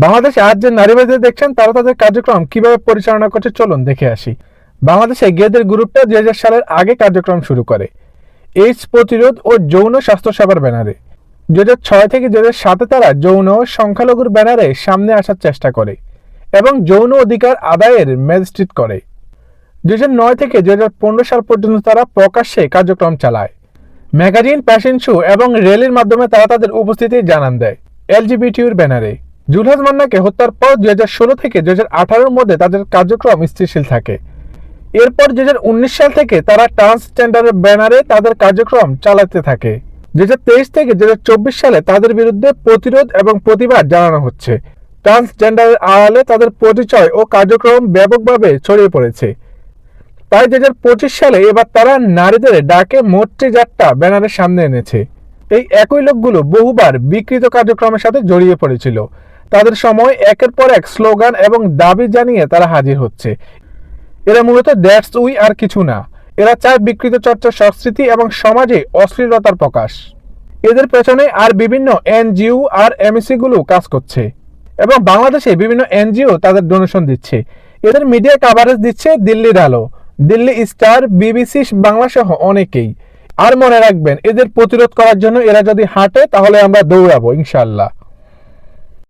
বাংলাদেশে আজ যে নারীবাদীদের দেখছেন তারা তাদের কার্যক্রম কিভাবে পরিচালনা করছে চলুন দেখে আসি। বাংলাদেশে গেদের গ্রুপটা 2000 সালের আগে কার্যক্রম শুরু করে এইডস প্রতিরোধ ও যৌন স্বাস্থ্য সেবার ব্যানারে। 2006 থেকে 2007 তারা যৌন ও সংখ্যালঘুর ব্যানারে সামনে আসার চেষ্টা করে এবং যৌন অধিকার আদায়ের ম্যাজিস্ট্রেট করে। 2009 থেকে 2015 সাল পর্যন্ত তারা প্রকাশ্যে কার্যক্রম চালায়। ম্যাগাজিন, ফ্যাশন শো এবং র্যালির মাধ্যমে তারা তাদের উপস্থিতি জানান দেয়। এলজিবিটিউর ব্যানারে জুলহাস মান্নাকে হত্যার পর 2016 থেকে 2018-র মধ্যে তাদের কার্যক্রম স্থিতিশীল থাকে। এরপর 2019 সাল থেকে তারা ট্রান্সজেন্ডারের ব্যানারে তাদের কার্যক্রম চালাতে থাকে। 2023 থেকে 2024 সালে তাদের বিরুদ্ধে প্রতিরোধ এবং প্রতিবাদ জানানো হচ্ছে। ট্রান্সজেন্ডারের আড়ালে তাদের পরিচয় ও কার্যক্রম ব্যাপকভাবে ছড়িয়ে পড়েছে। তাই 2025 সালে এবার তারা নারীদের ডাকে মোট্রি যাত্রা ব্যানারের সামনে এনেছে। এই একই লোকগুলো বহুবার বিকৃত কার্যক্রমের সাথে জড়িয়ে পড়েছিল। তাদের সময় একের পর এক স্লোগান এবং দাবি জানিয়ে তারা হাজির হচ্ছে। এরা মূলত দ্যাটস উই আর কিছু না। এরা চায় বিকৃত চর্চা সংস্কৃতি এবং সমাজে অশ্লীলতার প্রকাশ। এদের পেছনে আর বিভিন্ন এনজিও আর এমএসি গুলো কাজ করছে এবং বাংলাদেশে বিভিন্ন এনজিও তাদের ডোনেশন দিচ্ছে। এদের মিডিয়া কাভারেজ দিচ্ছে দিল্লির আলো, দিল্লি স্টার, বিবিসি বাংলা সহ অনেকেই। আর মনে রাখবেন, এদের প্রতিরোধ করার জন্য এরা যদি হাঁটে তাহলে আমরা দৌড়াবো ইনশাআল্লাহ।